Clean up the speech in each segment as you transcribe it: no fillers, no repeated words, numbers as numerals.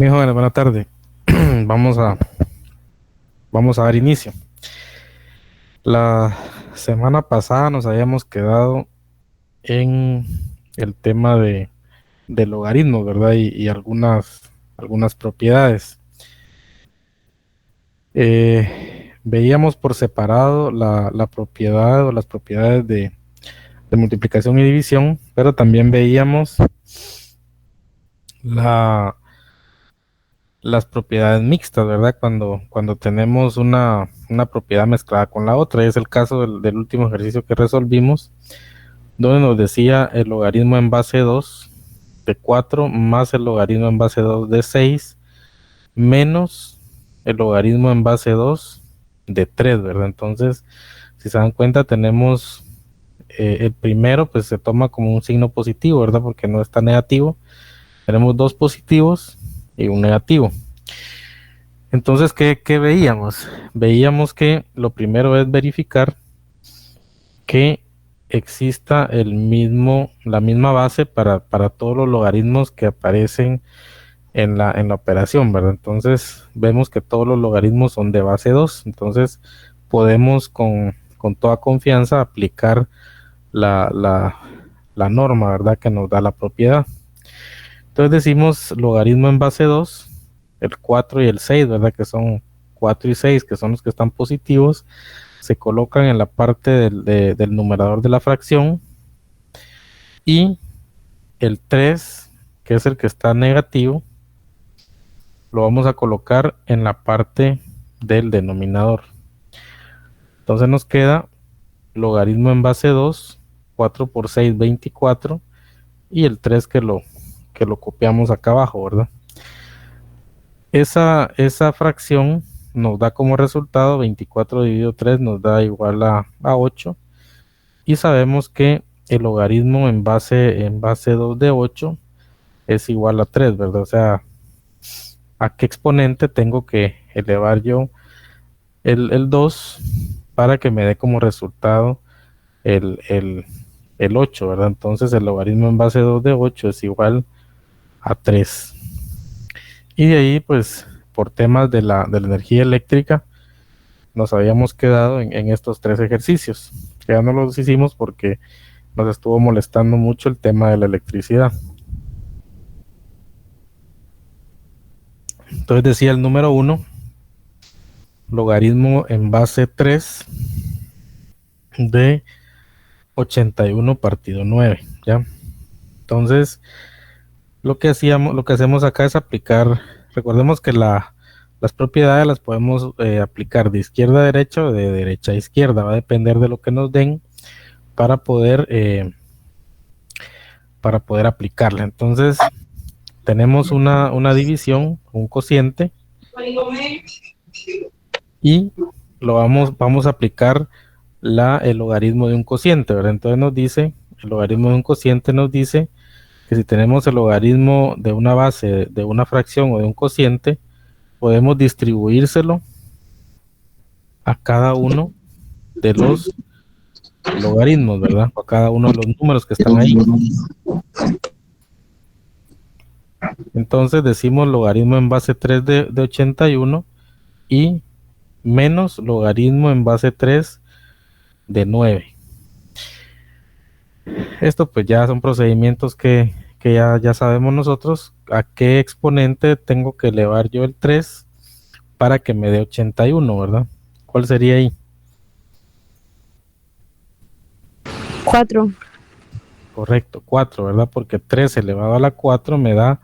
Bien, jóvenes, buena tarde. Vamos a, vamos a dar inicio. La semana pasada nos habíamos quedado en el tema de logaritmos, ¿verdad? Y algunas propiedades. Veíamos por separado la propiedad o las propiedades de multiplicación y división, pero también veíamos la las propiedades mixtas, ¿verdad? Cuando tenemos una propiedad mezclada con la otra. Y es el caso del último ejercicio que resolvimos, donde nos decía el logaritmo en base 2 de 4 más el logaritmo en base 2 de 6 menos el logaritmo en base 2 de 3, ¿verdad? Entonces, si se dan cuenta, tenemos el primero, pues se toma como un signo positivo, ¿verdad? Porque no está negativo. Tenemos dos positivos y un negativo. Entonces, ¿qué veíamos? Veíamos que lo primero es verificar que exista la misma base para todos los logaritmos que aparecen en la operación, ¿verdad? Entonces, vemos que todos los logaritmos son de base 2. Entonces, podemos con toda confianza aplicar la norma, ¿verdad? Que nos da la propiedad. Entonces decimos logaritmo en base 2, el 4 y el 6, ¿verdad? Que son 4 y 6, que son los que están positivos, se colocan en la parte del numerador de la fracción, y el 3, que es el que está negativo, lo vamos a colocar en la parte del denominador. Entonces nos queda logaritmo en base 2, 4 por 6, 24, y el 3 que lo copiamos acá abajo, ¿verdad? Esa fracción nos da como resultado 24 dividido 3 nos da igual a 8, y sabemos que el logaritmo en base 2 de 8 es igual a 3, ¿verdad? O sea, ¿a qué exponente tengo que elevar yo el 2 para que me dé como resultado el 8, ¿verdad? Entonces el logaritmo en base 2 de 8 es igual a 3. Y de ahí, pues, por temas de la energía eléctrica, nos habíamos quedado en estos tres ejercicios, que ya no los hicimos porque nos estuvo molestando mucho el tema de la electricidad. Entonces decía el número 1, logaritmo en base 3 de 81 partido 9, ¿ya? Entonces, lo que hacemos acá es aplicar, recordemos que las propiedades las podemos aplicar de izquierda a derecha o de derecha a izquierda, va a depender de lo que nos den para poder aplicarla. Entonces, tenemos una división, un cociente, y vamos a aplicar el logaritmo de un cociente, ¿verdad? Entonces nos dice, el logaritmo de un cociente nos dice que si tenemos el logaritmo de una base, de una fracción o de un cociente, podemos distribuírselo a cada uno de los logaritmos, ¿verdad? A cada uno de los números que están ahí. Entonces decimos logaritmo en base 3 de 81 y menos logaritmo en base 3 de 9. Esto pues ya son procedimientos que ya sabemos nosotros a qué exponente tengo que elevar yo el 3 para que me dé 81, ¿verdad? ¿Cuál sería ahí? 4. Correcto, 4, ¿verdad? Porque 3 elevado a la 4 me da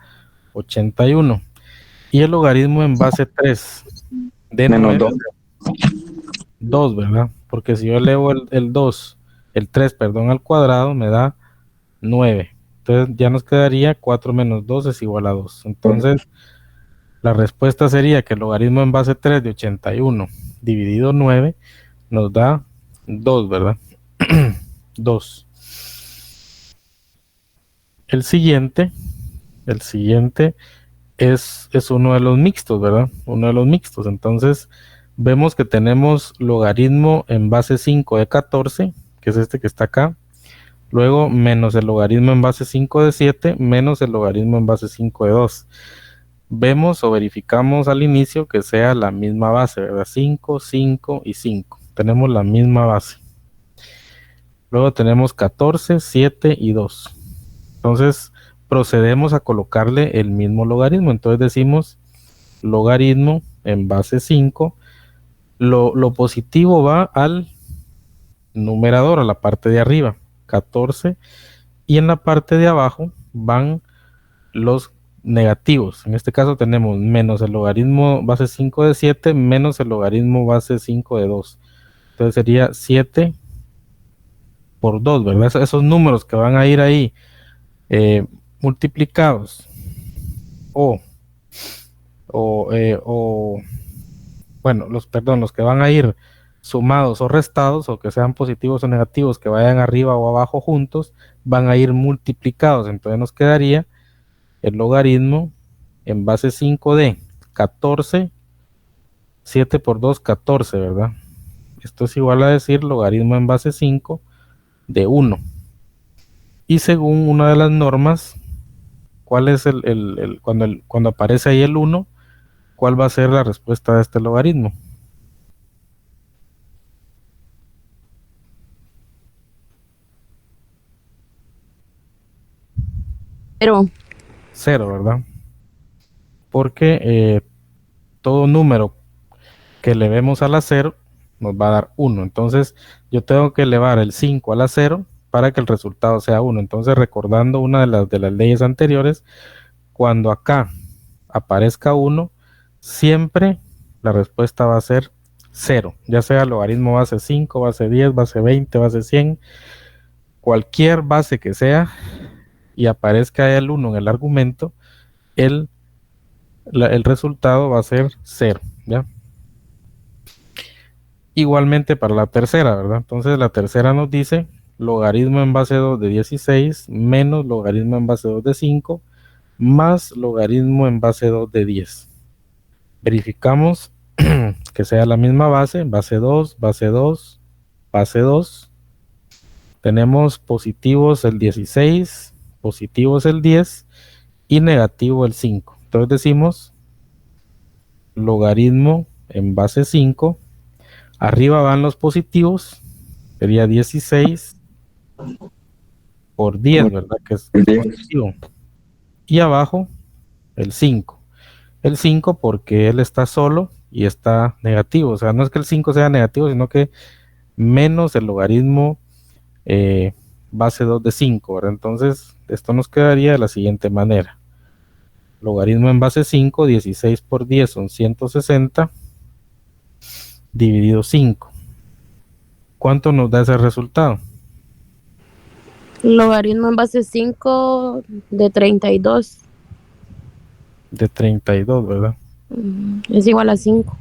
81. Y el logaritmo en base 3 de Menos 9, 2. 2, ¿verdad? Porque si yo elevo el 2, el 3, perdón, al cuadrado, me da 9. Entonces ya nos quedaría 4 menos 2 es igual a 2. Entonces la respuesta sería que el logaritmo en base 3 de 81 dividido 9 nos da 2, ¿verdad? 2. El siguiente es uno de los mixtos, ¿verdad? Uno de los mixtos. Entonces vemos que tenemos logaritmo en base 5 de 14, que es este que está acá. Luego menos el logaritmo en base 5 de 7 menos el logaritmo en base 5 de 2. vemos o verificamos al inicio que sea la misma base, ¿verdad? 5, 5 y 5. Tenemos la misma base. Luego tenemos 14, 7 y 2. Entonces procedemos a colocarle el mismo logaritmo. Entonces decimos logaritmo en base 5. Lo positivo va al numerador, a la parte de arriba, 14. Y en la parte de abajo van los negativos. En este caso tenemos menos el logaritmo base 5 de 7 menos el logaritmo base 5 de 2. Entonces sería 7 por 2, ¿verdad? Esos números que van a ir ahí multiplicados o, o, bueno, los que van a ir sumados o restados, o que sean positivos o negativos, que vayan arriba o abajo juntos, van a ir multiplicados. Entonces nos quedaría el logaritmo en base 5 de 14, 7 por 2, 14, ¿verdad? Esto es igual a decir logaritmo en base 5 de 1. Y según una de las normas, ¿cuál es cuando aparece ahí el 1? ¿Cuál va a ser la respuesta de este logaritmo? Pero, 0, ¿verdad? Porque todo número que elevemos a la 0 nos va a dar 1. Entonces yo tengo que elevar el 5 a la 0 para que el resultado sea 1. Entonces, recordando una de las leyes anteriores, cuando acá aparezca 1, siempre la respuesta va a ser 0, ya sea logaritmo base 5, base 10, base 20, base 100, cualquier base que sea, y aparezca el 1 en el argumento, el, el resultado va a ser 0, ¿ya? Igualmente para la tercera, ¿verdad? Entonces la tercera nos dice logaritmo en base 2 de 16 menos logaritmo en base 2 de 5 más logaritmo en base 2 de 10. Verificamos que sea la misma base, base 2, base 2, base 2. Tenemos positivos el 16, positivos el 10 y negativo el 5. Entonces decimos logaritmo en base 5. Arriba van los positivos, sería 16 por 10, ¿verdad? Que es positivo. Y abajo el 5. El 5 porque él está solo y está negativo. O sea, no es que el 5 sea negativo, sino que menos el logaritmo base 2 de 5, ¿verdad? Entonces, esto nos quedaría de la siguiente manera. Logaritmo en base 5, 16 por 10 son 160, dividido 5. ¿Cuánto nos da ese resultado? logaritmo en base 5 de 32 De 32, ¿verdad? es igual a 5.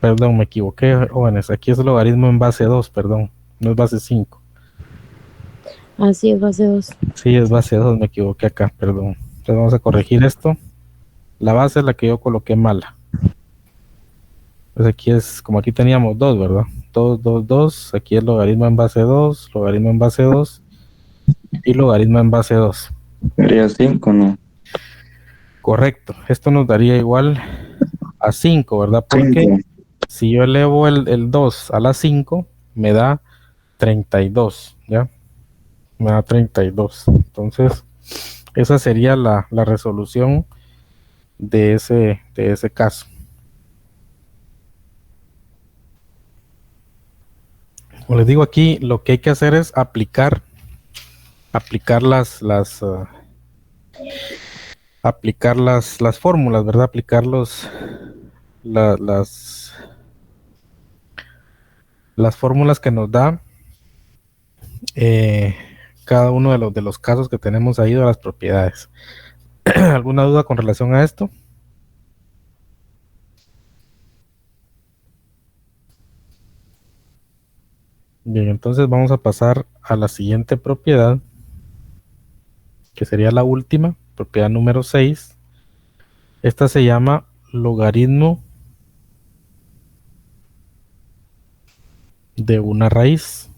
Perdón, me equivoqué, jóvenes. Aquí es logaritmo en base 2, perdón. No es base 5. Así es, base 2. Sí, es base 2, me equivoqué acá, perdón. Entonces vamos a corregir esto. La base es la que yo coloqué mala. Pues aquí es, como aquí teníamos 2, ¿verdad? 2, 2, 2. Aquí es logaritmo en base 2, logaritmo en base 2 y logaritmo en base 2. Sería 5, ¿no? Correcto. Esto nos daría igual a 5, ¿verdad? Porque 5. si yo elevo el 2 a la 5, me da 32, ¿ya? Me da 32. Entonces, esa sería la resolución de ese caso. Como les digo aquí, lo que hay que hacer es aplicar aplicar las fórmulas, ¿verdad? Aplicar la- las, las fórmulas que nos da eh, cada uno de los casos que tenemos ahí de las propiedades. ¿Alguna duda con relación a esto? Bien, entonces vamos a pasar a la siguiente propiedad, que sería la última, propiedad número 6. Esta se llama logaritmo de una raíz.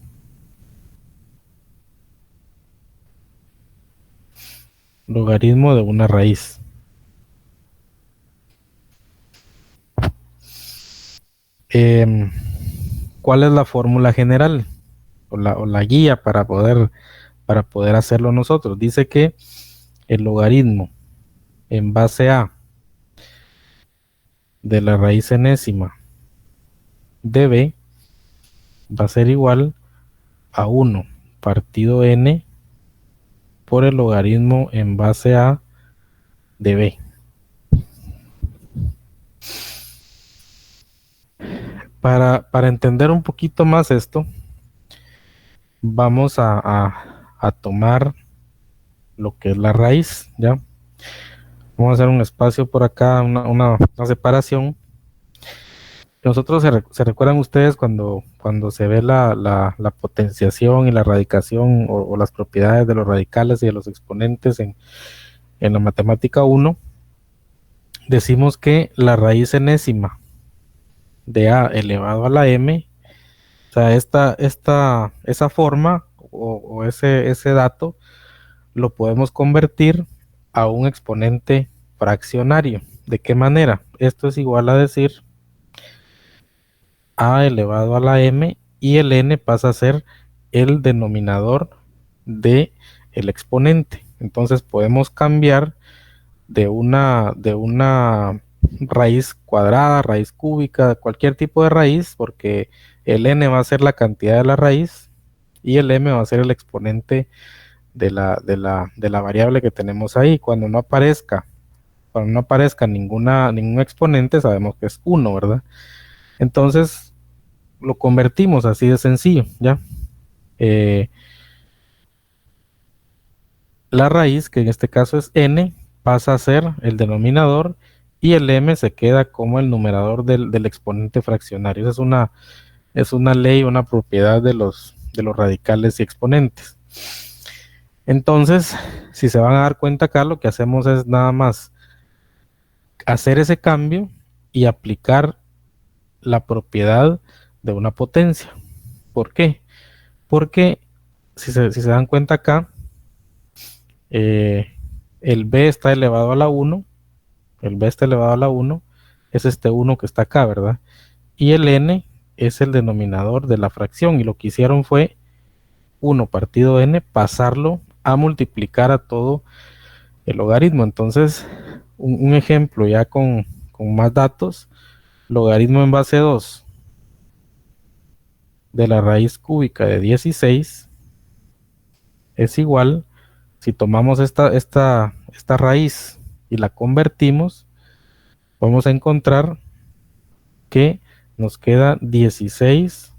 Logaritmo de una raíz. Em, ¿Cuál es la fórmula general o la guía para poder hacerlo nosotros? Dice que el logaritmo en base a de la raíz enésima de b va a ser igual a 1 partido n por el logaritmo en base a de b. Para entender un poquito más esto, vamos a tomar lo que es la raíz, ¿ya? Vamos a hacer un espacio por acá, una separación. Nosotros se recuerdan ustedes cuando se ve la potenciación y la radicación o las propiedades de los radicales y de los exponentes en la matemática 1, decimos que la raíz enésima de a elevado a la m, o sea, esa forma o ese dato lo podemos convertir a un exponente fraccionario. ¿De qué manera? Esto es igual a decir a elevado a la m y el n pasa a ser el denominador de el exponente. Entonces podemos cambiar de una raíz cuadrada, raíz cúbica, cualquier tipo de raíz, porque el n va a ser la cantidad de la raíz y el m va a ser el exponente de la variable que tenemos ahí. Cuando no aparezca ningún exponente, sabemos que es 1, ¿verdad? Entonces lo convertimos así de sencillo, ¿ya? Eh, la raíz, que en este caso es n, pasa a ser el denominador y el m se queda como el numerador del exponente fraccionario. Esa es una ley, una propiedad de los radicales y exponentes. Entonces, si se van a dar cuenta acá, lo que hacemos es nada más hacer ese cambio y aplicar la propiedad de una potencia. ¿Por qué? Porque si se dan cuenta acá, eh, el b está elevado a la 1, el b está elevado a la 1, es este 1 que está acá, ¿verdad? Y el n es el denominador de la fracción, y lo que hicieron fue 1 partido n, pasarlo a multiplicar a todo el logaritmo. Entonces, un ejemplo ya con más datos: logaritmo en base 2 de la raíz cúbica de 16 es igual, si tomamos esta raíz y la convertimos, vamos a encontrar que nos queda 16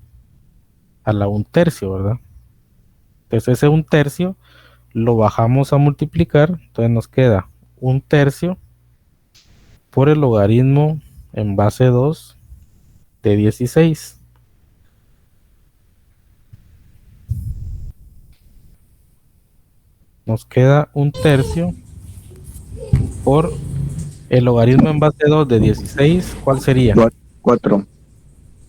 a la 1/3, ¿verdad? Entonces ese 1/3 lo bajamos a multiplicar, entonces nos queda 1/3 por el logaritmo en base 2 de 16. Nos queda 1/3 por el logaritmo en base 2 de 16. ¿Cuál sería? 4.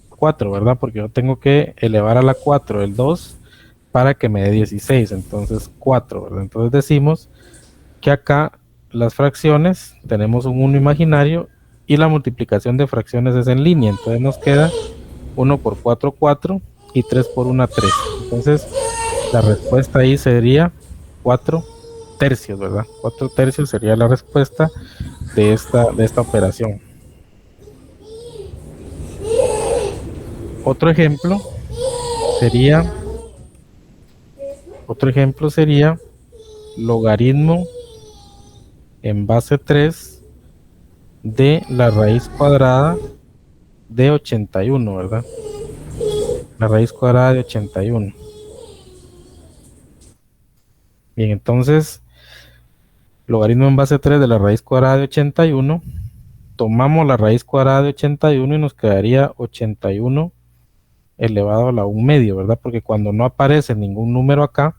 4, ¿verdad? Porque yo tengo que elevar a la 4 el 2 para que me dé 16. Entonces 4, ¿verdad? Entonces decimos que acá las fracciones tenemos un 1 imaginario y la multiplicación de fracciones es en línea. Entonces nos queda 1 por 4, 4, y 3 por 1, 3. Entonces la respuesta ahí sería 4/3, ¿verdad? 4/3 sería la respuesta de esta operación. Otro ejemplo sería logaritmo en base 3 de la raíz cuadrada de 81, ¿verdad? La raíz cuadrada de 81. Bien, entonces, logaritmo en base 3 de la raíz cuadrada de 81, tomamos la raíz cuadrada de 81 y nos quedaría 81 elevado a la 1 medio, ¿verdad? Porque cuando no aparece ningún número acá,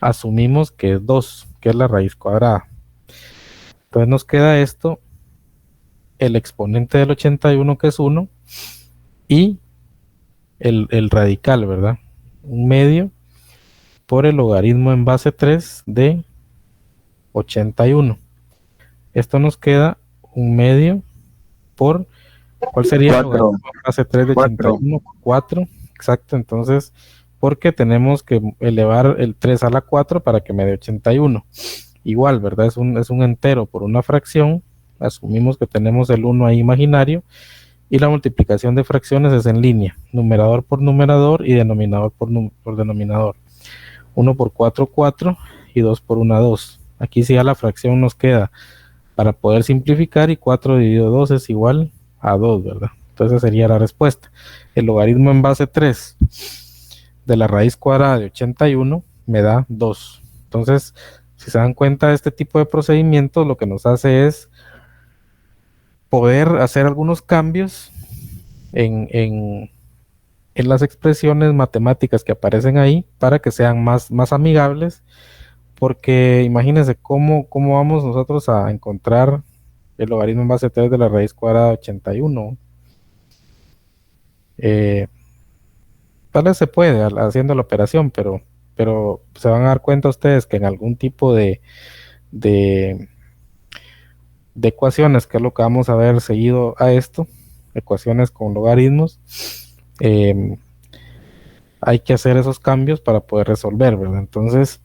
asumimos que es 2, que es la raíz cuadrada. Entonces nos queda esto, el exponente del 81, que es 1, y el radical, ¿verdad? 1 medio por el logaritmo en base 3 de 81. Esto nos queda 1 medio por ¿Cuál sería el logaritmo 4. en base 3 de 81? 4, exacto. Entonces, porque tenemos que elevar el 3 a la 4 para que me dé 81. Igual, ¿verdad? Es un entero por una fracción. Asumimos que tenemos el 1 ahí imaginario. Y la multiplicación de fracciones es en línea. Numerador por numerador y denominador por denominador. 1 por 4, 4. Y 2 por 1, 2. Aquí sí ya la fracción nos queda para poder simplificar, y 4 dividido 2 es igual a 2, ¿verdad? Entonces esa sería la respuesta. El logaritmo en base 3 de la raíz cuadrada de 81 me da 2. Entonces, si se dan cuenta, este tipo de procedimientos lo que nos hace es poder hacer algunos cambios en las expresiones matemáticas que aparecen ahí para que sean más amigables, porque imagínense cómo vamos nosotros a encontrar el logaritmo en base 3 de la raíz cuadrada de 81. Tal vez se puede haciendo la operación, pero se van a dar cuenta ustedes que en algún tipo de, de ecuaciones, que es lo que vamos a ver seguido a esto, ecuaciones con logaritmos, eh, hay que hacer esos cambios para poder resolver, ¿verdad? Entonces,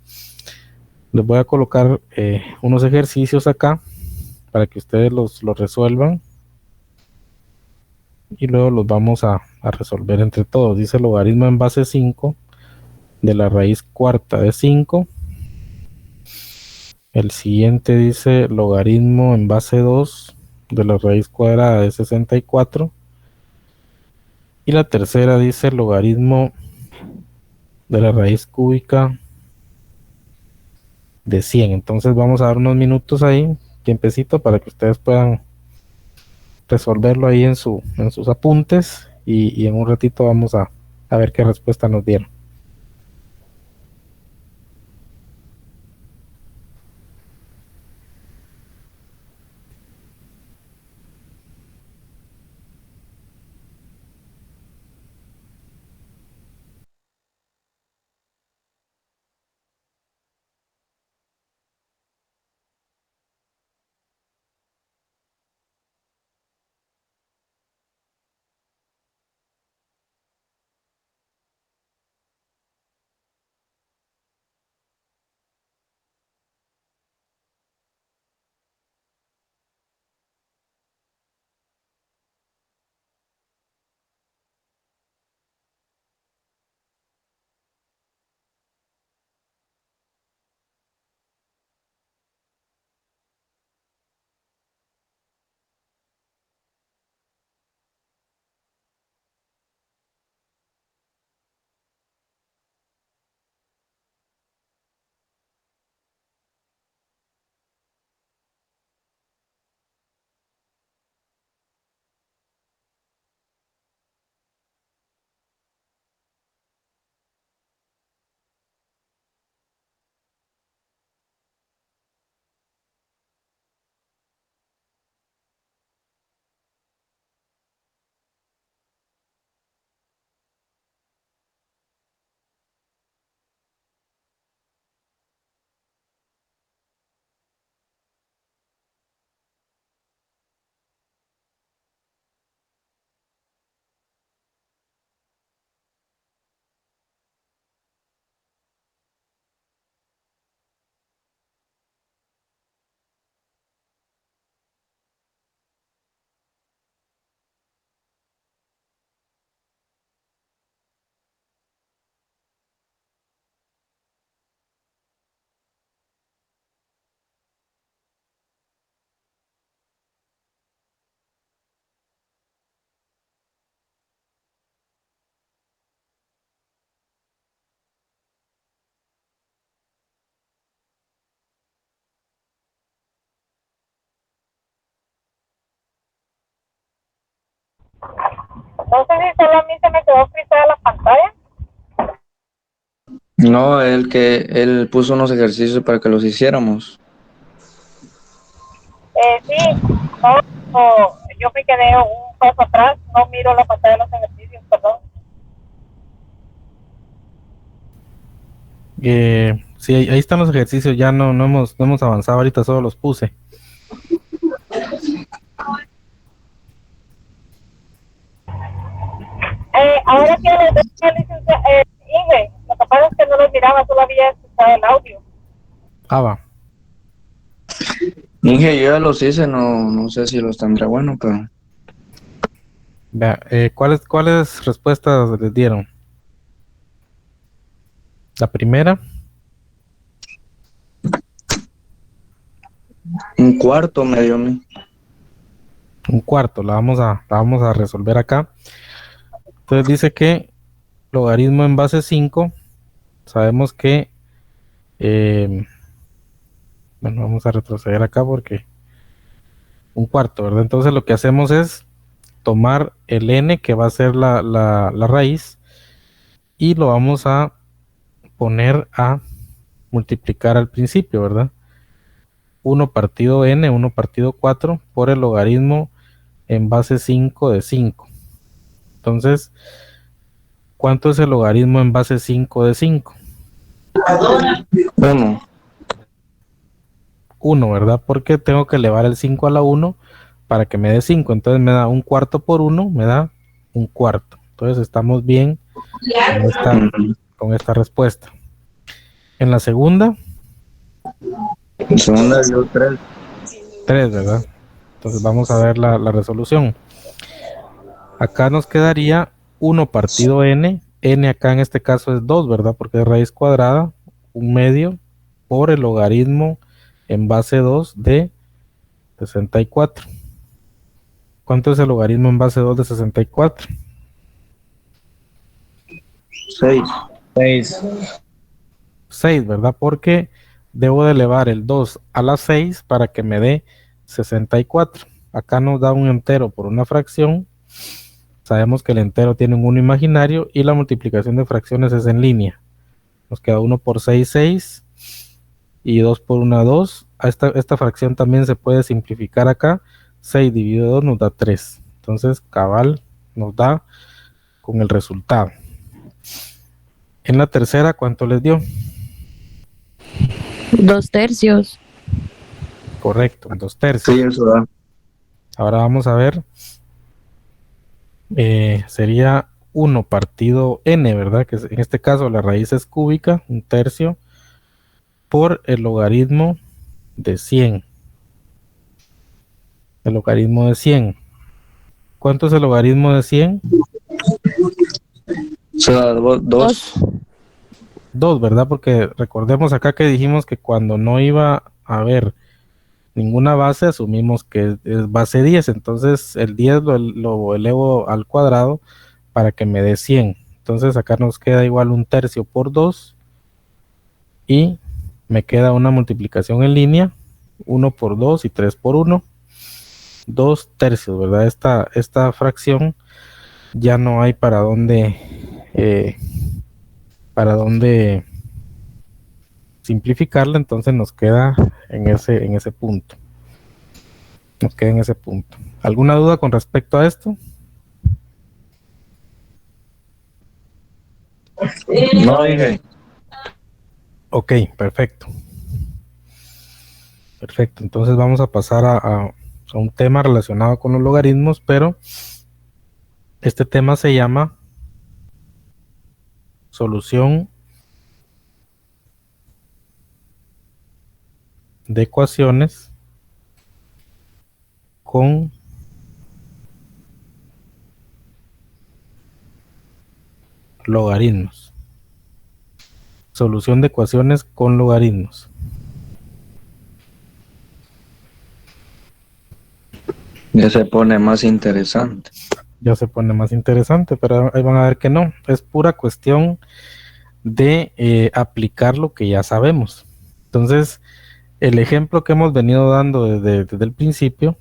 les voy a colocar unos ejercicios acá para que ustedes los resuelvan, y luego los vamos a resolver entre todos. Dice logaritmo en base 5 de la raíz cuarta de 5. El siguiente dice logaritmo en base 2 de la raíz cuadrada de 64. Y la tercera dice logaritmo de la raíz cúbica de 100. Entonces vamos a dar unos minutos ahí, tiempecito, para que ustedes puedan resolverlo ahí en sus apuntes, y en un ratito vamos a ver qué respuesta nos dieron. No sé si solo a mí se me quedó frisada la pantalla. No, él puso unos ejercicios para que los hiciéramos. Sí, yo me quedé un paso atrás, no miro la pantalla de los ejercicios, perdón. Sí, ahí están los ejercicios, ya no hemos avanzado ahorita, solo los puse. ahora que le doy la licencia, Inge, lo que pasa es que no lo miraba, solo había escuchado el audio. Va. Inge, yo ya los hice, no sé si los tendré bueno, pero Vea, ¿cuáles respuestas les dieron? La primera, un cuarto me dio a mí. un cuarto, la vamos a resolver acá. Entonces dice que logaritmo en base 5, sabemos que, bueno, vamos a retroceder acá porque un cuarto, ¿verdad? Entonces lo que hacemos es tomar el n, que va a ser la raíz, y lo vamos a poner a multiplicar al principio, ¿verdad? 1 partido n, 1 partido 4 por el logaritmo en base 5 de 5. Entonces, ¿cuánto es el logaritmo en base 5 de 5? Uno. 1, ¿verdad? Porque tengo que elevar el 5 a la 1 para que me dé 5. Entonces me da un cuarto por 1, me da un cuarto. Entonces estamos bien con esta respuesta. En la segunda, En segunda dio 3. 3, ¿verdad? Entonces vamos a ver la resolución. Acá nos quedaría 1 partido n. N acá en este caso es 2, ¿verdad? Porque es raíz cuadrada, un medio, por el logaritmo en base 2 de 64. ¿Cuánto es el logaritmo en base 2 de 64? 6. 6, ¿verdad? Porque debo de elevar el 2 a la 6 para que me dé 64. Acá nos da un entero por una fracción. Sabemos que el entero tiene un 1 imaginario y la multiplicación de fracciones es en línea. Nos queda 1 por 6, 6, y 2 por 1, 2. Esta fracción también se puede simplificar acá. 6 dividido 2 nos da 3. Entonces, cabal nos da con el resultado. En la tercera, ¿cuánto les dio? 2/3. Correcto, 2/3. Sí, eso da. Ahora vamos a ver, sería 1 partido n, ¿verdad? Que en este caso la raíz es cúbica, 1/3, por el logaritmo de 100. El logaritmo de 100. ¿Cuánto es el logaritmo de 100? O sea, 2. 2, ¿verdad? Porque recordemos acá que dijimos que cuando no iba a haber ninguna base, asumimos que es base 10. Entonces el 10 lo elevo al cuadrado para que me dé 100. Entonces acá nos queda igual 1/3 por 2 y me queda una multiplicación en línea, 1 por 2 y 3 por 1, 2/3, ¿verdad? Esta fracción ya no hay para dónde simplificarla, entonces nos queda en ese punto. Nos queda en ese punto. ¿Alguna duda con respecto a esto? No, dije. Ok, perfecto. Perfecto, entonces vamos a pasar a un tema relacionado con los logaritmos, pero este tema se llama solución de ecuaciones con logaritmos. Solución de ecuaciones con logaritmos. Ya se pone más interesante. Ya se pone más interesante, pero ahí van a ver que no. Es pura cuestión de aplicar lo que ya sabemos. Entonces, el ejemplo que hemos venido dando desde el principio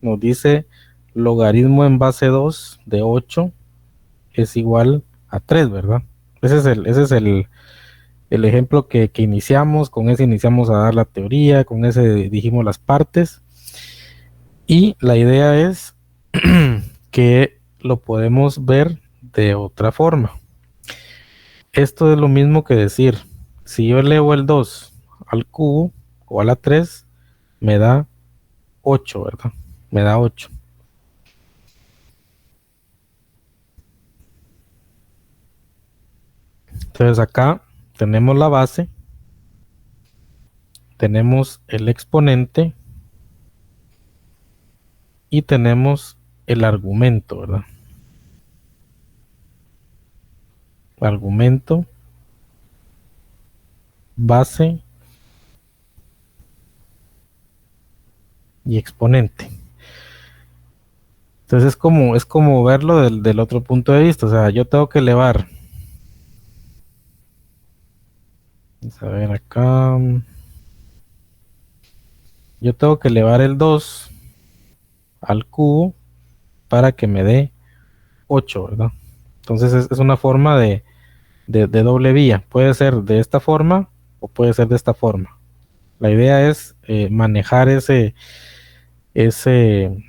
nos dice logaritmo en base 2 de 8 es igual a 3, ¿verdad? Ese es el ejemplo que iniciamos. Con ese iniciamos a dar la teoría, con ese dijimos las partes, y la idea es que lo podemos ver de otra forma. Esto es lo mismo que decir, si yo elevo el 2 al cubo o a la 3, me da 8, ¿verdad? Me da 8. Entonces acá tenemos la base, tenemos el exponente y tenemos el argumento, ¿verdad? Argumento, base y exponente. Entonces es como verlo del otro punto de vista. O sea, yo tengo que elevar. Vamos a ver acá. Yo tengo que elevar el 2 al cubo para que me dé 8, ¿verdad? Entonces es una forma de doble vía. Puede ser de esta forma o puede ser de esta forma. La idea es manejar ese, ese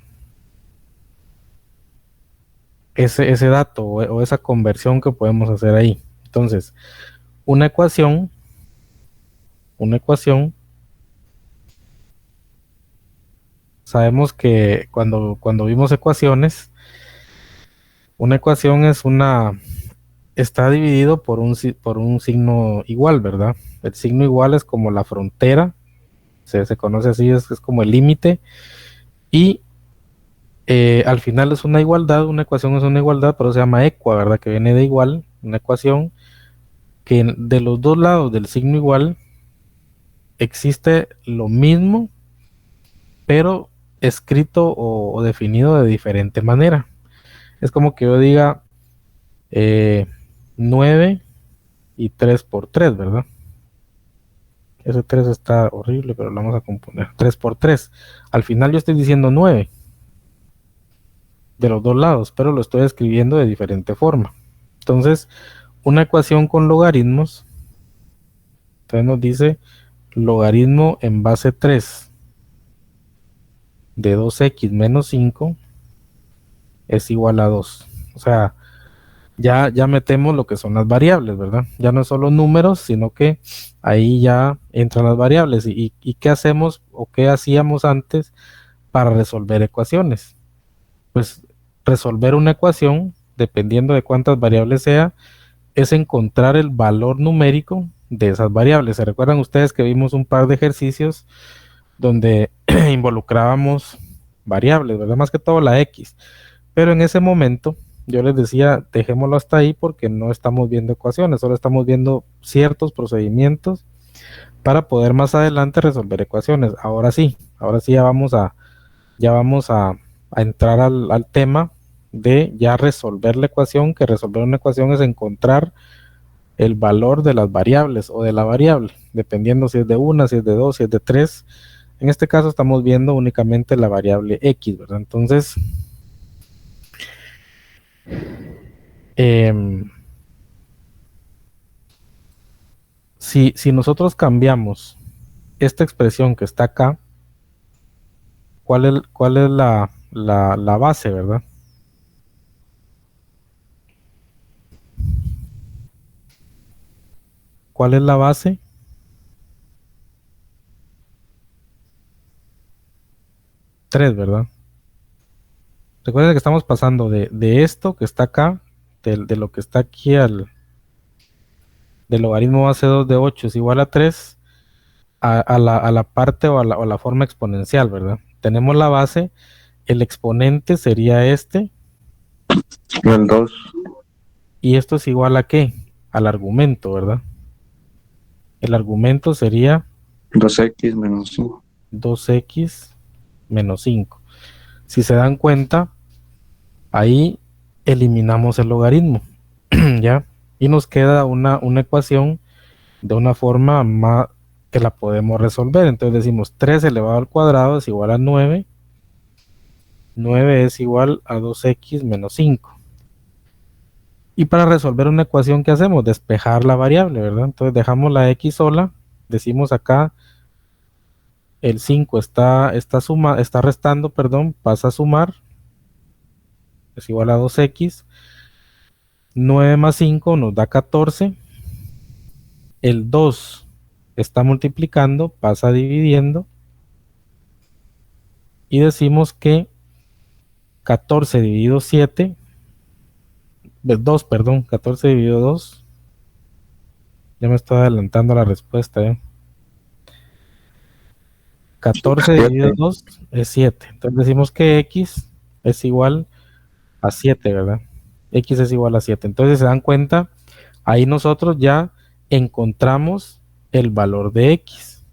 dato o esa conversión que podemos hacer ahí. Entonces, una ecuación, sabemos que cuando vimos ecuaciones, una ecuación está dividido por un signo igual, ¿verdad? El signo igual es como la frontera, se conoce así, es como el límite, y al final es una igualdad, una ecuación es una igualdad, pero se llama ecua, ¿verdad? Que viene de igual, una ecuación que de los dos lados del signo igual existe lo mismo, pero escrito o definido de diferente manera. Es como que yo diga 9 y 3 por 3, ¿verdad? Ese 3 está horrible, pero lo vamos a componer. 3 por 3. Al final yo estoy diciendo 9 de los dos lados, pero lo estoy escribiendo de diferente forma. Entonces, una ecuación con logaritmos, entonces nos dice logaritmo en base 3 de 2x menos 5 es igual a 2. O sea, ya metemos lo que son las variables, ¿verdad? Ya no es solo números, sino que ahí ya entran las variables. ¿Y qué hacemos o qué hacíamos antes para resolver ecuaciones? Pues resolver una ecuación, dependiendo de cuántas variables sea, es encontrar el valor numérico de esas variables. ¿Se recuerdan ustedes que vimos un par de ejercicios donde involucrábamos variables, ¿verdad? Más que todo la X. Pero en ese momento yo les decía, dejémoslo hasta ahí porque no estamos viendo ecuaciones, solo estamos viendo ciertos procedimientos para poder más adelante resolver ecuaciones. Ahora sí ya vamos a entrar al tema de ya resolver la ecuación, que resolver una ecuación es encontrar el valor de las variables o de la variable, dependiendo si es de una, si es de dos, si es de tres. En este caso estamos viendo únicamente la variable X, ¿verdad? Entonces, si nosotros cambiamos esta expresión que está acá, cuál es la base, ¿verdad? ¿Cuál es la base? 3, ¿verdad? Recuerden que estamos pasando de esto que está acá, de lo que está aquí del logaritmo base 2 de 8 es igual a 3, a la parte o la forma exponencial, ¿verdad? Tenemos la base, el exponente sería este, El 2. y esto es igual a ¿qué? Al argumento, ¿verdad? El argumento sería 2x menos 5. 2x menos 5. Si se dan cuenta, ahí eliminamos el logaritmo, ¿ya? Y nos queda una ecuación de una forma más que la podemos resolver. Entonces decimos 3 elevado al cuadrado es igual a 9. 9 es igual a 2x menos 5. Y para resolver una ecuación, ¿qué hacemos? Despejar la variable, ¿verdad? Entonces dejamos la x sola. Decimos acá, el 5 está restando, perdón, pasa a sumar. Es igual a 2x. 9 más 5 nos da 14. El 2 está multiplicando, pasa dividiendo. Y decimos que 14 dividido 7, 2, perdón, 14 dividido 2 Ya me estoy adelantando a la respuesta, 14 dividido 2 es 7. Entonces decimos que x es igual a 7, ¿verdad? X es igual a 7. Entonces se dan cuenta, ahí nosotros ya encontramos el valor de x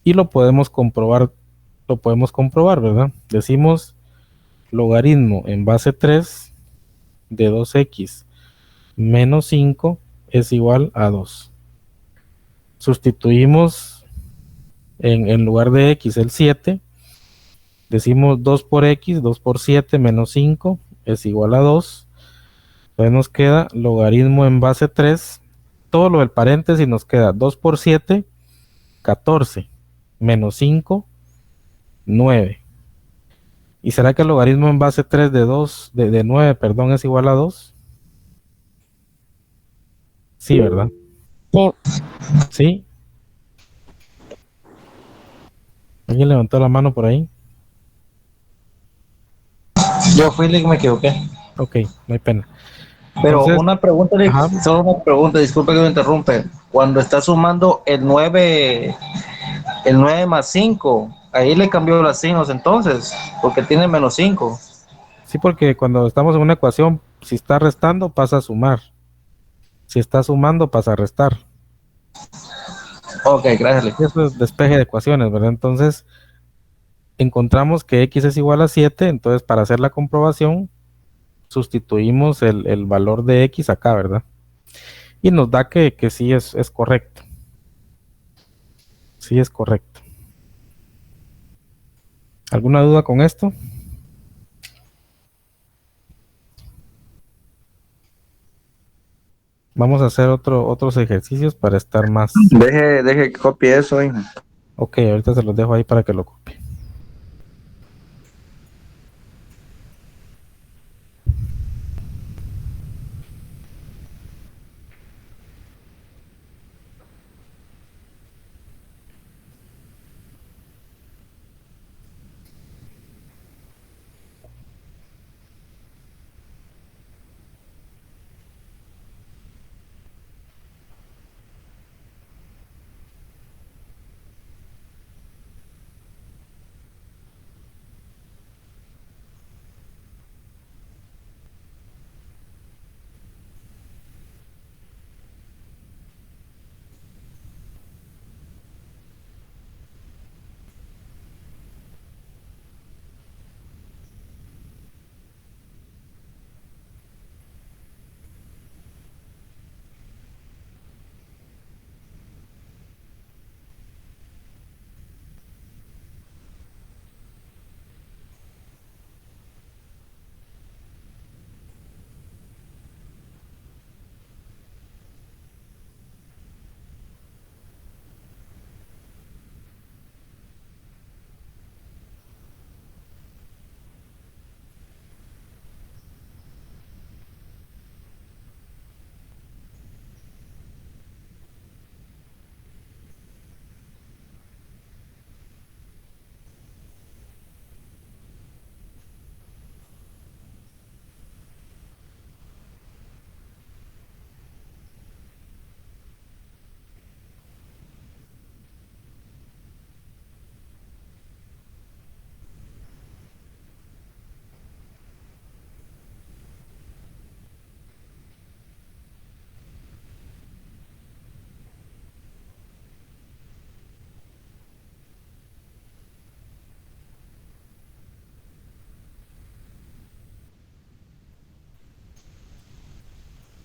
y lo podemos comprobar, ¿verdad? Decimos logaritmo en base 3 de 2x menos 5 es igual a 2. Sustituimos en lugar de x el 7, decimos 2 por x, 2 por 7 menos 5 es igual a 2. Entonces nos queda logaritmo en base 3, todo lo del paréntesis nos queda 2 por 7, 14, menos 5, 9. ¿Y será que el logaritmo en base 3 de 9, perdón, es igual a 2? Sí, ¿verdad? Sí. ¿Sí? ¿Alguien levantó la mano por ahí? Yo fui el que me equivoqué. Ok, no hay pena. Pero Entonces, una pregunta, Lick, ajá, solo una pregunta, disculpe que me interrumpe. Cuando está sumando el 9 más 5, ahí le cambió los signos entonces, porque tiene menos 5. sí, porque cuando estamos en una ecuación, si está restando, pasa a sumar. Si está sumando, pasa a restar. Ok, gracias, Lick. Y eso es despeje de ecuaciones, ¿verdad? Entonces, encontramos que x es igual a 7, entonces para hacer la comprobación, sustituimos el valor de x acá, ¿verdad? Y nos da que sí es correcto. Sí es correcto. ¿Alguna duda con esto? Vamos a hacer otros ejercicios para estar más... Deje que copie eso, hijo. Ok, ahorita se los dejo ahí para que lo copie.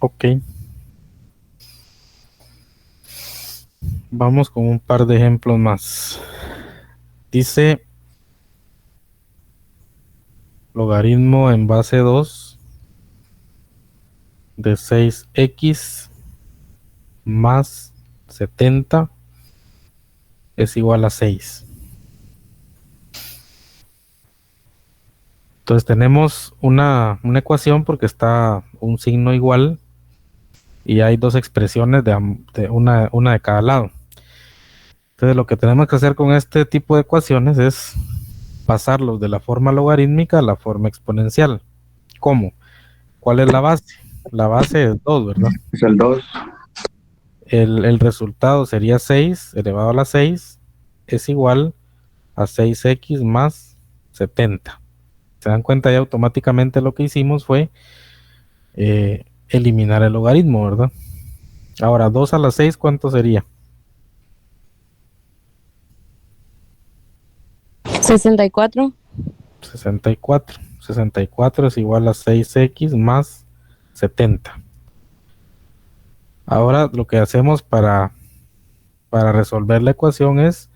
Ok. Vamos con un par de ejemplos más. Dice logaritmo en base 2 de 6x más 70 es igual a 6. Entonces tenemos una ecuación porque está un signo igual y hay dos expresiones de una de cada lado. Entonces lo que tenemos que hacer con este tipo de ecuaciones es pasarlos de la forma logarítmica a la forma exponencial. ¿Cómo? ¿Cuál es la base? La base es 2, ¿verdad? Es el 2. el resultado sería 6 elevado a la 6 es igual a 6x más 70. Se dan cuenta, ya automáticamente lo que hicimos fue eliminar el logaritmo, ¿verdad? Ahora, 2 a la 6, ¿cuánto sería? 64. 64. 64 es igual a 6x más 70. Ahora lo que hacemos para resolver la ecuación es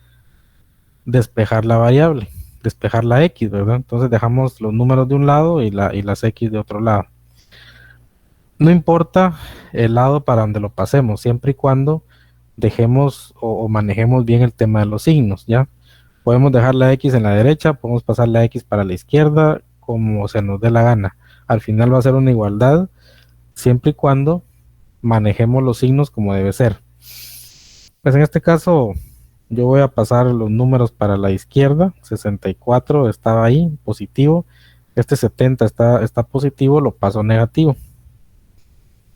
despejar la variable, despejar la x, ¿verdad? Entonces dejamos los números de un lado y las x de otro lado. No importa el lado para donde lo pasemos, siempre y cuando dejemos o manejemos bien el tema de los signos, ¿ya? Podemos dejar la X en la derecha, podemos pasar la X para la izquierda, como se nos dé la gana. Al final va a ser una igualdad, siempre y cuando manejemos los signos como debe ser. Pues en este caso, yo voy a pasar los números para la izquierda. 64 estaba ahí, positivo. Este 70 está positivo, lo paso negativo.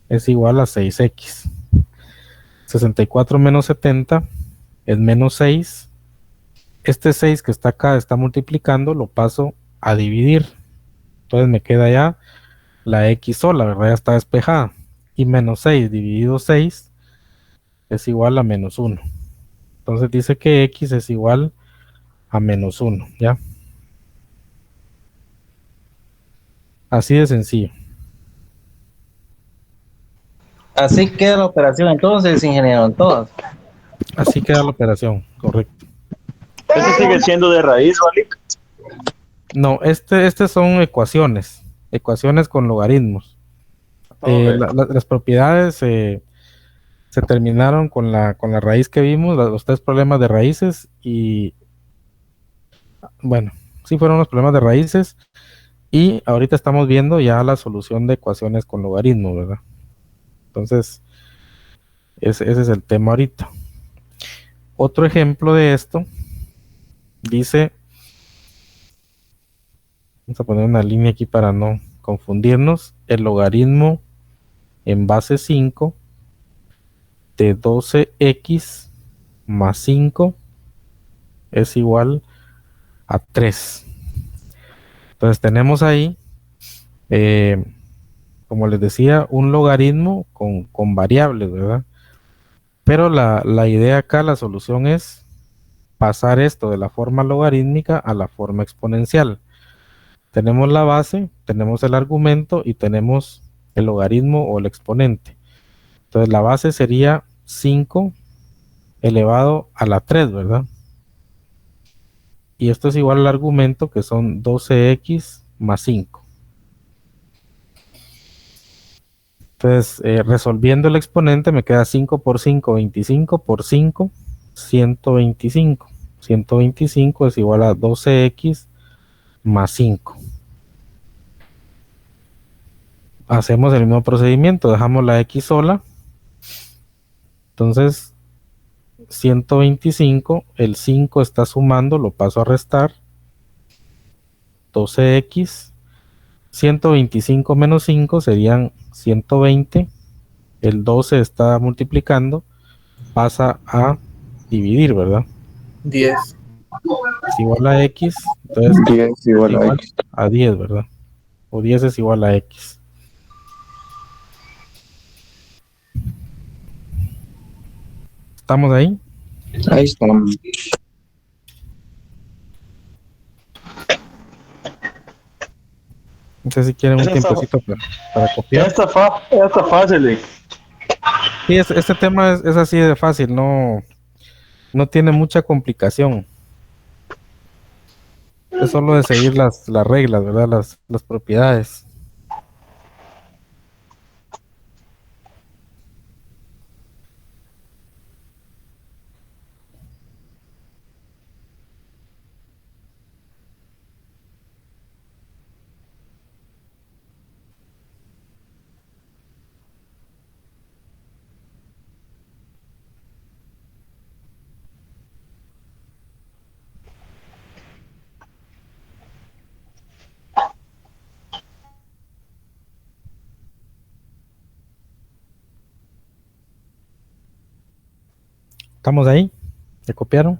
Es igual a 6x. 64 menos 70 es menos 6. Este 6 que está acá está multiplicando, lo paso a dividir. Entonces me queda ya la x sola, ¿verdad? Ya está despejada. Y menos 6 dividido 6 es igual a menos 1. Entonces dice que x es igual a menos 1, ¿ya? Así de sencillo. Así queda la operación entonces, ingeniero, en todas. Así queda la operación, correcto. Ese sigue siendo de raíz, ¿vale? No, este son ecuaciones con logaritmos. Ok. Las propiedades se terminaron con la raíz que vimos, los tres problemas de raíces y, bueno, sí fueron los problemas de raíces y ahorita estamos viendo ya la solución de ecuaciones con logaritmos, ¿verdad? Entonces, ese es el tema ahorita. Otro ejemplo de esto dice, vamos a poner una línea aquí para no confundirnos, el logaritmo en base 5 de 12x más 5 es igual a 3. Entonces tenemos ahí, eh, como les decía, un logaritmo con variables, ¿verdad? Pero la idea acá, la solución es pasar esto de la forma logarítmica a la forma exponencial. Tenemos la base, tenemos el argumento y tenemos el logaritmo o el exponente. Entonces la base sería 5 elevado a la 3, ¿verdad? Y esto es igual al argumento que son 12x más 5. Entonces, resolviendo el exponente me queda 5 por 5, 25 por 5, 125. 125 es igual a 12x más 5. Hacemos el mismo procedimiento, dejamos la x sola. Entonces, 125, el 5 está sumando, lo paso a restar. 12x, 125 menos 5 serían 120. El 12 está multiplicando, pasa a dividir, ¿verdad? 10. Es igual a x, entonces 10 es igual a igual X. a 10, ¿verdad? O 10 es igual a x. ¿Estamos ahí? Ahí estamos. No sé si quieren un Esa está, tiempecito para copiar. está fácil. Sí, este tema es así de fácil, no tiene mucha complicación. Es solo de seguir las reglas, ¿verdad? Las propiedades. ¿Estamos ahí? ¿Se copiaron?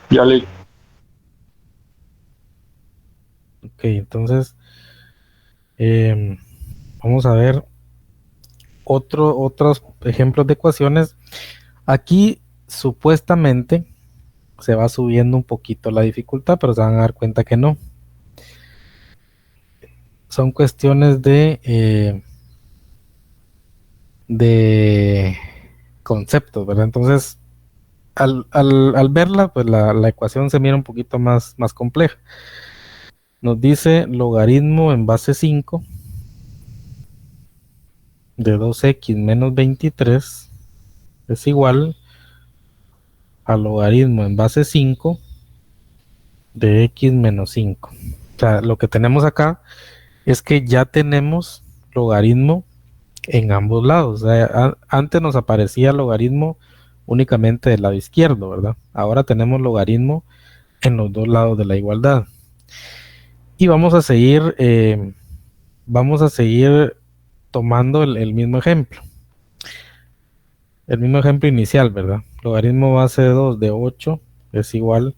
Ya le. Ok, entonces vamos a ver otros ejemplos de ecuaciones. Aquí supuestamente se va subiendo un poquito la dificultad, pero se van a dar cuenta que no. Son cuestiones de conceptos, ¿verdad? Entonces, al verla, pues la ecuación se mira un poquito más compleja. Nos dice logaritmo en base 5 de 2x menos 23 es igual a logaritmo en base 5 de x menos 5. O sea, lo que tenemos acá es que ya tenemos logaritmo en ambos lados. O sea, antes nos aparecía logaritmo únicamente del lado izquierdo, ¿verdad? Ahora tenemos logaritmo en los dos lados de la igualdad. Y vamos a seguir tomando el mismo ejemplo. El mismo ejemplo inicial, ¿verdad? Logaritmo base 2 de 8 es igual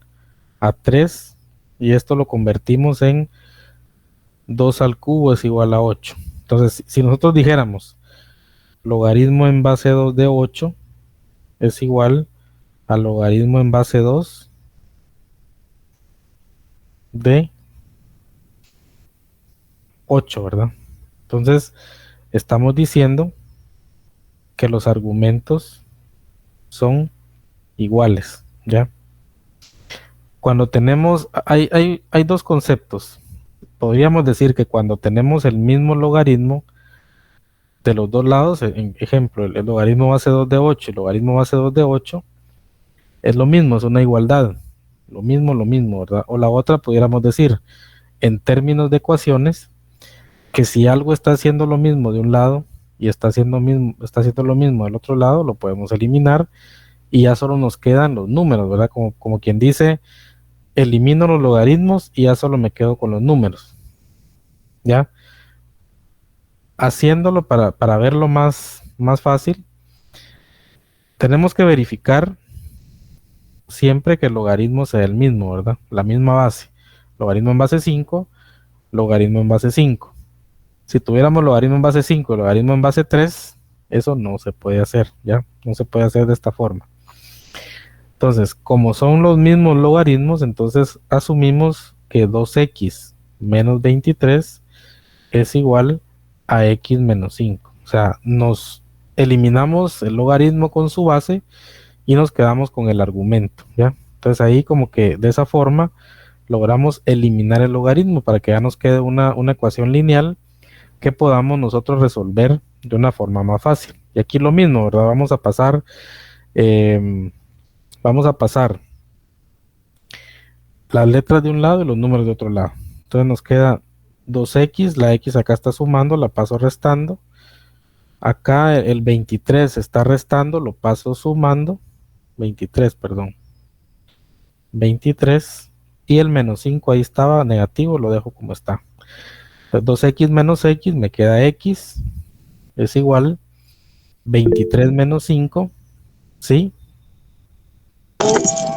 a 3. Y esto lo convertimos en 2 al cubo es igual a 8. Entonces, si nosotros dijéramos logaritmo en base 2 de 8 es igual a logaritmo en base 2 de 8, ¿verdad? Entonces, estamos diciendo que los argumentos son iguales, ¿ya? Cuando tenemos, hay dos conceptos. Podríamos decir que cuando tenemos el mismo logaritmo de los dos lados, en ejemplo, el logaritmo base 2 de 8 y el logaritmo base 2 de 8, es lo mismo, es una igualdad. Lo mismo, ¿verdad? O la otra pudiéramos decir, en términos de ecuaciones, que si algo está haciendo lo mismo de un lado y está haciendo lo mismo del otro lado, lo podemos eliminar y ya solo nos quedan los números, ¿verdad? Como quien dice, elimino los logaritmos y ya solo me quedo con los números, ¿ya? Haciéndolo para verlo más fácil, tenemos que verificar siempre que el logaritmo sea el mismo, ¿verdad? La misma base. Logaritmo en base 5, logaritmo en base 5. Si tuviéramos logaritmo en base 5 y logaritmo en base 3, eso no se puede hacer, ¿ya? No se puede hacer de esta forma. Entonces, como son los mismos logaritmos, entonces asumimos que 2x menos 23 es igual a x menos 5. O sea, nos eliminamos el logaritmo con su base y nos quedamos con el argumento, ¿ya? Entonces ahí como que de esa forma logramos eliminar el logaritmo para que ya nos quede una ecuación lineal que podamos nosotros resolver de una forma más fácil. Y aquí lo mismo, ¿verdad? Vamos a pasar las letras de un lado y los números de otro lado. Entonces nos queda 2x, la x acá está sumando, la paso restando. Acá el 23 está restando, lo paso sumando. 23, perdón. 23. Y el menos 5 ahí estaba negativo, lo dejo como está. Entonces 2x menos x me queda x es igual 23 menos 5, ¿sí?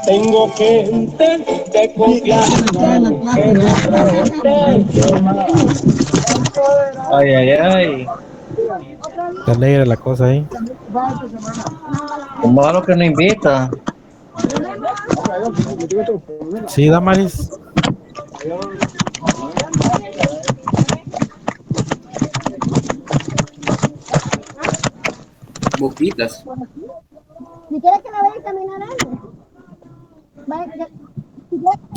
Tengo gente de confianza. Ay, ay, ay. Está alegre la cosa ahí. Un malo que no invita. Sí, Damaris. Boquitas. Si quieres que la veas caminar algo.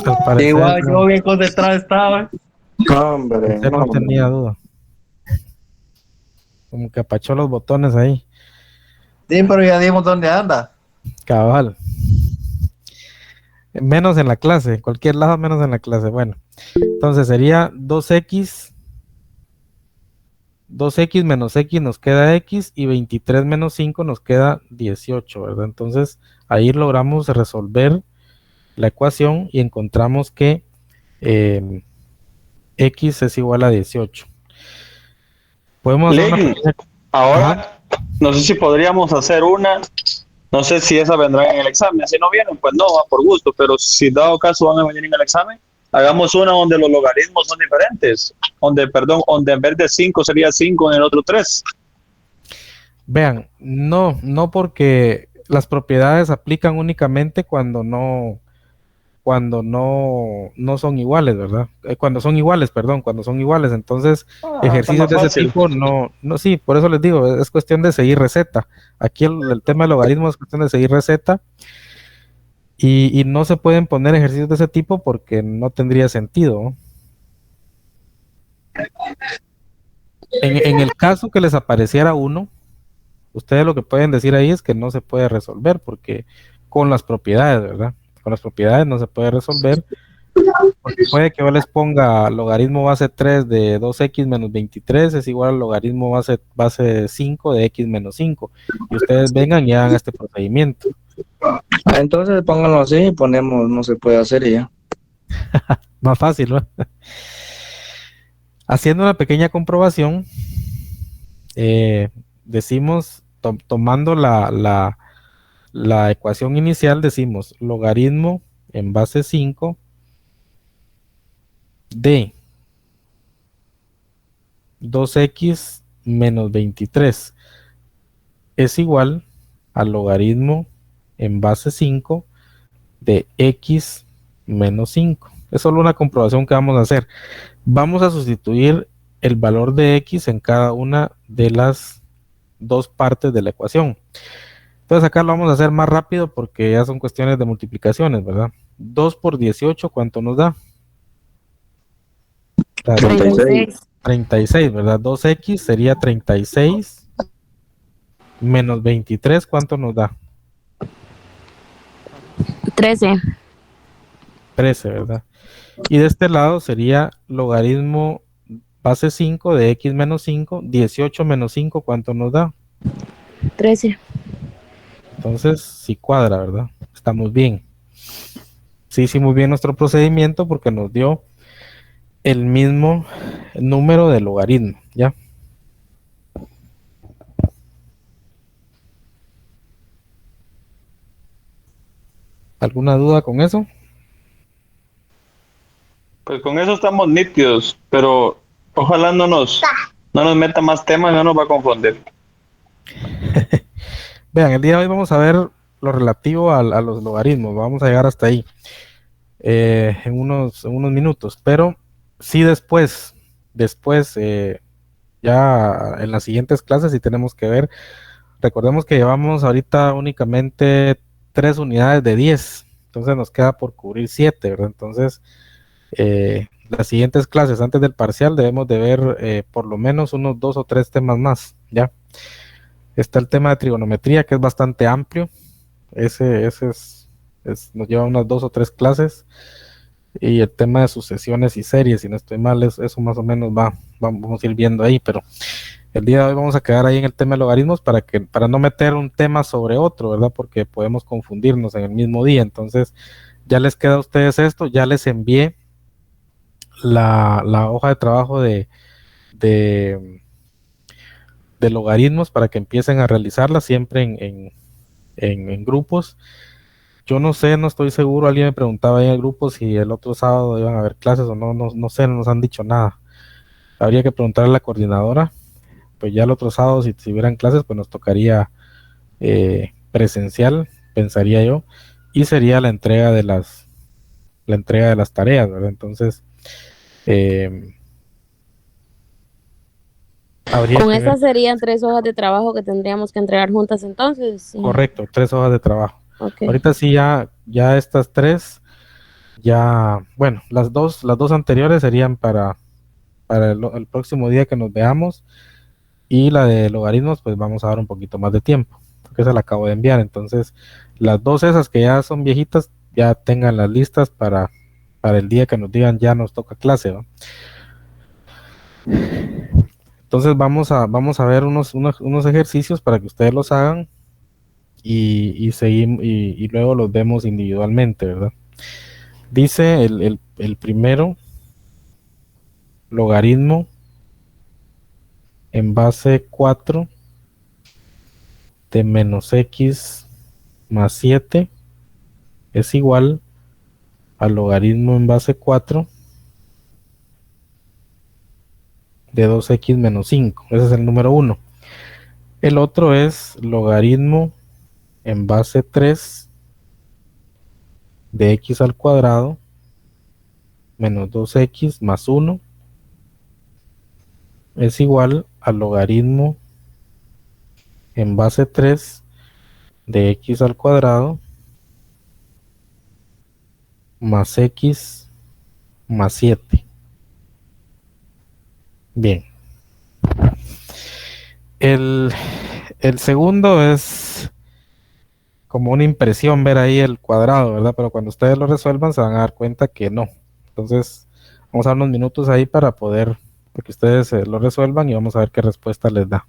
Al parecer, Igual no, yo bien concentrado estaba. Hombre, no tenía duda. Como que apachó los botones ahí. Sí, pero ya dimos dónde anda. Cabal. Menos en la clase, en cualquier lado menos en la clase. Bueno, entonces sería 2x menos x nos queda x y 23 menos 5 nos queda 18, ¿verdad? Entonces ahí logramos resolver la ecuación y encontramos que X es igual a 18. Podemos hacer una Link, pequeña... ahora Ajá. no sé si podríamos hacer una, no sé si esa vendrá en el examen. Si no vienen, pues no, va por gusto, pero si dado caso van a venir en el examen, hagamos una donde los logaritmos son diferentes, donde en vez de 5 sería 5, en el otro 3. Vean, no porque las propiedades aplican únicamente cuando no son iguales, ¿verdad? Cuando son iguales, perdón, cuando son iguales. Entonces, Está ejercicios más de ese fácil. tipo sí, por eso les digo, es cuestión de seguir receta. Aquí el tema del logaritmo es cuestión de seguir receta y no se pueden poner ejercicios de ese tipo porque no tendría sentido, ¿no? En el caso que les apareciera uno, ustedes lo que pueden decir ahí es que no se puede resolver porque con las propiedades, ¿verdad? Con las propiedades no se puede resolver. Porque puede que yo les ponga logaritmo base 3 de 2x menos 23 es igual al logaritmo base 5 de x menos 5. Y ustedes vengan y hagan este procedimiento. Entonces pónganlo así y ponemos no se puede hacer y ya. Más fácil, ¿no? Haciendo una pequeña comprobación, decimos, tomando la ecuación inicial, decimos logaritmo en base 5 de 2x menos 23 es igual al logaritmo en base 5 de x menos 5. Es solo una comprobación que vamos a hacer. Vamos a sustituir el valor de x en cada una de las dos partes de la ecuación. Entonces acá lo vamos a hacer más rápido porque ya son cuestiones de multiplicaciones, ¿verdad? 2 por 18, ¿cuánto nos da? 36. 36, ¿verdad? 2x sería 36 menos 23, ¿cuánto nos da? 13. 13, ¿verdad? Y de este lado sería logaritmo base 5 de x menos 5, 18 menos 5, ¿cuánto nos da? 13. Entonces, sí cuadra, ¿verdad? Estamos bien. Sí hicimos bien nuestro procedimiento porque nos dio el mismo número de logaritmo, ¿ya? ¿Alguna duda con eso? Pues con eso estamos nítidos, pero ojalá no nos meta más temas y no nos va a confundir. Vean, el día de hoy vamos a ver lo relativo a los logaritmos. Vamos a llegar hasta ahí en unos minutos. Pero sí después, ya en las siguientes clases sí tenemos que ver. Recordemos que llevamos ahorita únicamente 3 unidades de 10. Entonces nos queda por cubrir 7, ¿verdad? Entonces, las siguientes clases antes del parcial debemos de ver por lo menos unos 2 o 3 temas más, ¿ya? Está el tema de trigonometría, que es bastante amplio. Ese nos lleva unas 2 o 3 clases. Y el tema de sucesiones y series, si no estoy mal, eso más o menos vamos a ir viendo ahí. Pero el día de hoy vamos a quedar ahí en el tema de logaritmos para no meter un tema sobre otro, ¿verdad? Porque podemos confundirnos en el mismo día. Entonces, ya les queda a ustedes esto. Ya les envié la hoja de trabajo de logaritmos para que empiecen a realizarla siempre en grupos. Yo no sé, no estoy seguro, alguien me preguntaba ahí en el grupo si el otro sábado iban a haber clases o no sé, no nos han dicho nada. Habría que preguntarle a la coordinadora, pues ya el otro sábado si hubieran clases pues nos tocaría presencial, pensaría yo, y sería la entrega de las tareas, ¿verdad? Entonces, habría Con que ver. estas serían 3 hojas de trabajo que tendríamos que entregar juntas entonces. Sí. Correcto, 3 hojas de trabajo. Ok. Ahorita sí ya estas 3, bueno, las dos anteriores serían para el próximo día que nos veamos, y la de logaritmos pues vamos a dar un poquito más de tiempo, porque esa la acabo de enviar. Entonces, las dos esas que ya son viejitas, ya tengan las listas para el día que nos digan ya nos toca clase, ¿no? Entonces vamos a ver unos ejercicios para que ustedes los hagan y seguimos y luego los vemos individualmente, ¿verdad? Dice el primero, logaritmo en base 4 de menos x más 7 es igual al logaritmo en base 4 de 2x menos 5. Ese es el número 1. El otro es logaritmo en base 3 de x al cuadrado menos 2x más 1 es igual al logaritmo en base 3 de x al cuadrado más x más 7. Bien. El, el segundo es como una impresión ver ahí el cuadrado, ¿verdad? Pero cuando ustedes lo resuelvan se van a dar cuenta que no. Entonces, vamos a dar unos minutos ahí para poder, que ustedes lo resuelvan y vamos a ver qué respuesta les da.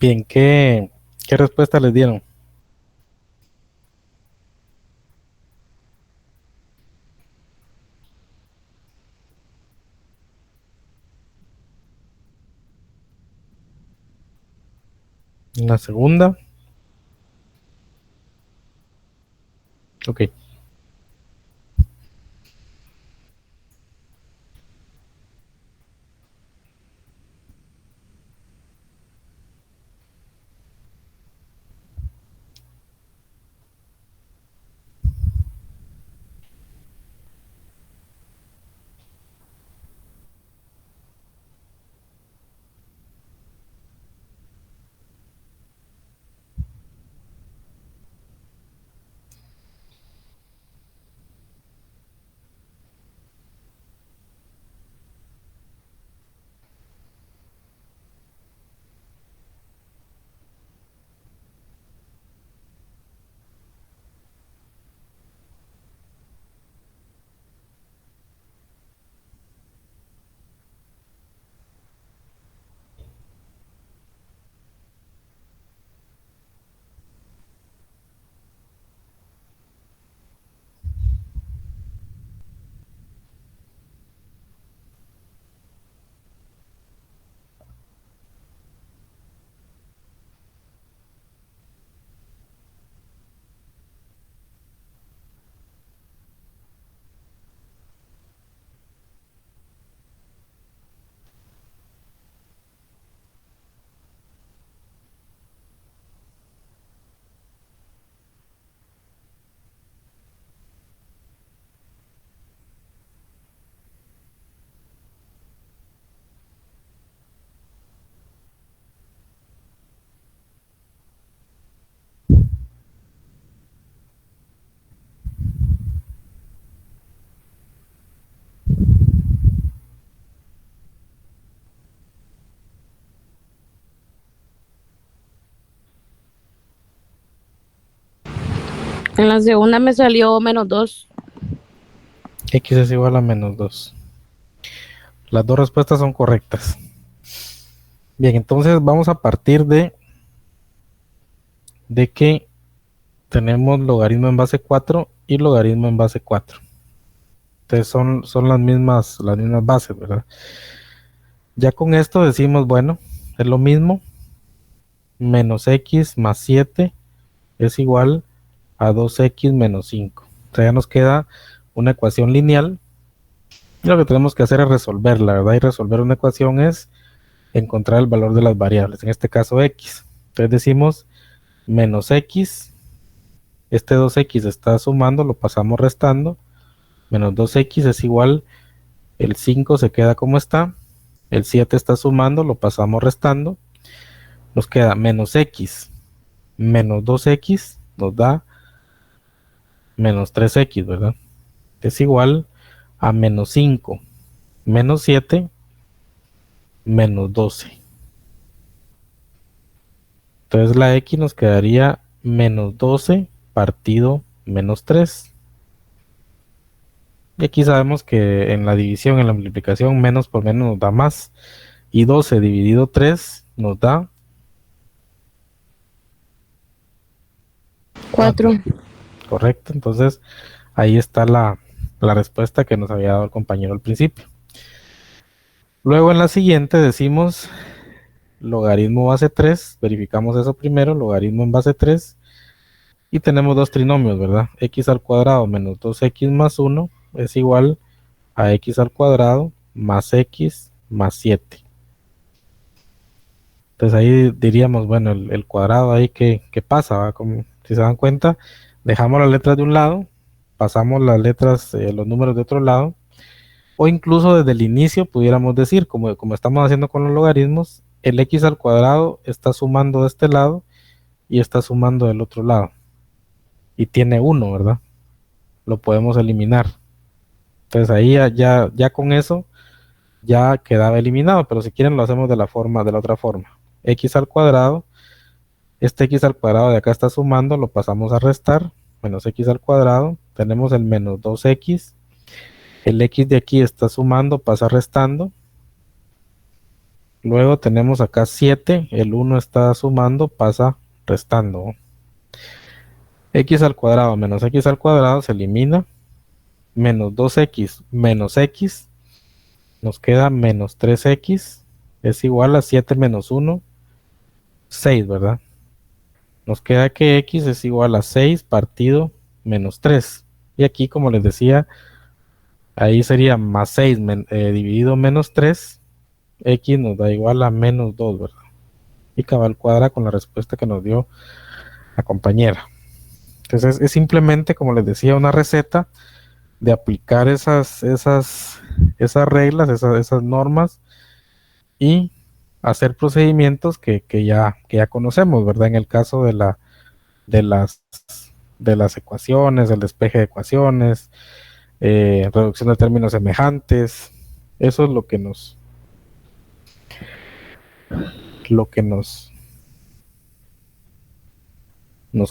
Bien, ¿qué respuesta les dieron? En la segunda. Ok. En la segunda me salió -2. X es igual a -2. Las dos respuestas son correctas. Bien, entonces vamos a partir de que tenemos logaritmo en base 4 y logaritmo en base 4. Entonces son las mismas bases, ¿verdad? Ya con esto decimos, bueno, es lo mismo. Menos x más 7 es igual a 2x menos 5. O sea, ya nos queda una ecuación lineal. Y lo que tenemos que hacer es resolverla, ¿verdad? Y resolver una ecuación es encontrar el valor de las variables, en este caso x. Entonces decimos menos x, este 2x está sumando, lo pasamos restando, menos 2x es igual, el 5 se queda como está, el 7 está sumando, lo pasamos restando, nos queda menos x menos 2x, nos da menos 3x, ¿verdad? Es igual a menos 5 menos 7 menos 12. Entonces la x nos quedaría menos 12 partido menos 3. Y aquí sabemos que en la división, en la multiplicación, menos por menos nos da más. Y 12 dividido 3 nos da 4. correcto. Entonces ahí está la respuesta que nos había dado el compañero al principio. Luego en la siguiente decimos logaritmo base 3, verificamos eso primero, logaritmo en base 3, y tenemos dos trinomios, ¿verdad? X al cuadrado menos 2x más 1 es igual a x al cuadrado más x más 7. Entonces ahí diríamos, bueno, el cuadrado ahí, ¿qué pasa? ¿Va? Como, si se dan cuenta, dejamos las letras de un lado, pasamos las letras, los números de otro lado, o incluso desde el inicio pudiéramos decir, como estamos haciendo con los logaritmos, el x al cuadrado está sumando de este lado y está sumando del otro lado. Y tiene 1, ¿verdad? Lo podemos eliminar. Entonces ahí ya con eso ya quedaba eliminado, pero si quieren lo hacemos de la otra forma. X al cuadrado, este x al cuadrado de acá está sumando, lo pasamos a restar, menos x al cuadrado, tenemos el menos 2x, el x de aquí está sumando, pasa restando, luego tenemos acá 7, el 1 está sumando, pasa restando. X al cuadrado menos x al cuadrado se elimina, menos 2x menos x, nos queda menos 3x, es igual a 7 menos 1, 6, ¿verdad? Nos queda que x es igual a 6 partido menos 3. Y aquí, como les decía, ahí sería más 6 dividido menos 3, x nos da igual a menos 2, ¿verdad? Y cabal cuadra con la respuesta que nos dio la compañera. Entonces es simplemente, como les decía, una receta de aplicar esas reglas, esas normas y hacer procedimientos que ya conocemos, ¿verdad? En el caso de las ecuaciones, el despeje de ecuaciones, reducción de términos semejantes, eso es lo que nos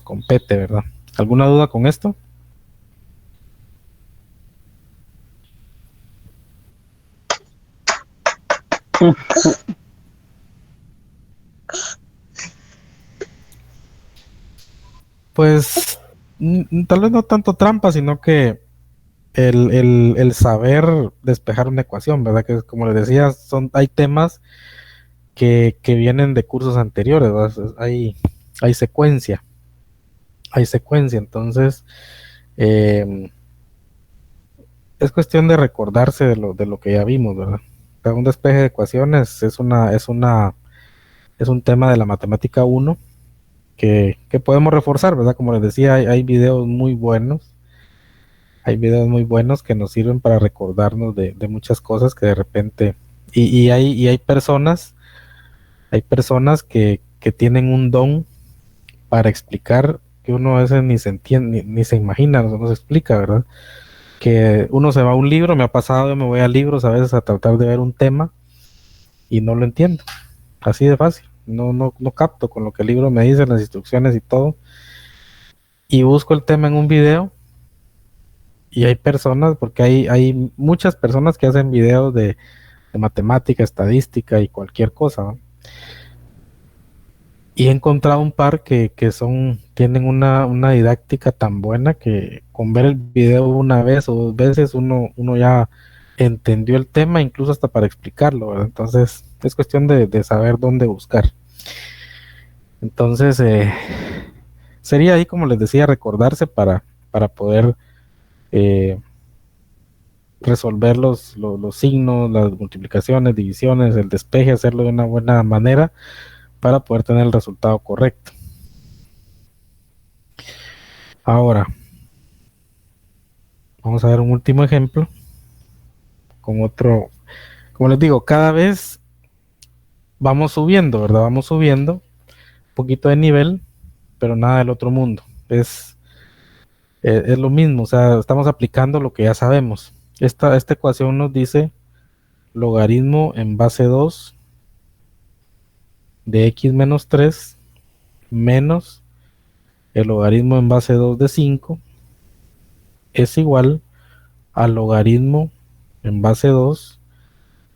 compete, ¿verdad? ¿Alguna duda con esto? Pues tal vez no tanto trampa, sino que el saber despejar una ecuación, ¿verdad? Que como les decía, hay temas que vienen de cursos anteriores, ¿verdad? Hay secuencia, entonces es cuestión de recordarse de lo que ya vimos, ¿verdad? O sea, un despeje de ecuaciones es un tema de la matemática 1 que podemos reforzar, ¿verdad? Como les decía, hay videos muy buenos. Hay videos muy buenos que nos sirven para recordarnos de muchas cosas que de repente... Y hay personas que tienen un don para explicar que uno a veces ni se entiende, ni se imagina, no se explica, ¿verdad? Que uno se va a un libro, me ha pasado, yo me voy a libros a veces a tratar de ver un tema y no lo entiendo. Así de fácil. No capto con lo que el libro me dice, las instrucciones y todo. y busco el tema en un video, y hay personas, porque hay muchas personas que hacen videos de matemática, estadística y cualquier cosa, ¿no? Y he encontrado un par tienen una didáctica tan buena que con ver el video una vez o dos veces uno ya entendió el tema, incluso hasta para explicarlo, ¿verdad? Entonces es cuestión de saber dónde buscar. Entonces sería ahí, como les decía, recordarse para poder resolver los signos, las multiplicaciones, divisiones, el despeje, hacerlo de una buena manera para poder tener el resultado correcto. Ahora, vamos a ver un último ejemplo con otro. Como les digo, cada vez vamos subiendo, ¿verdad? Vamos subiendo un poquito de nivel, pero nada del otro mundo. Es lo mismo, o sea, estamos aplicando lo que ya sabemos. Esta ecuación nos dice logaritmo en base 2 de x menos 3 menos el logaritmo en base 2 de 5 es igual al logaritmo en base 2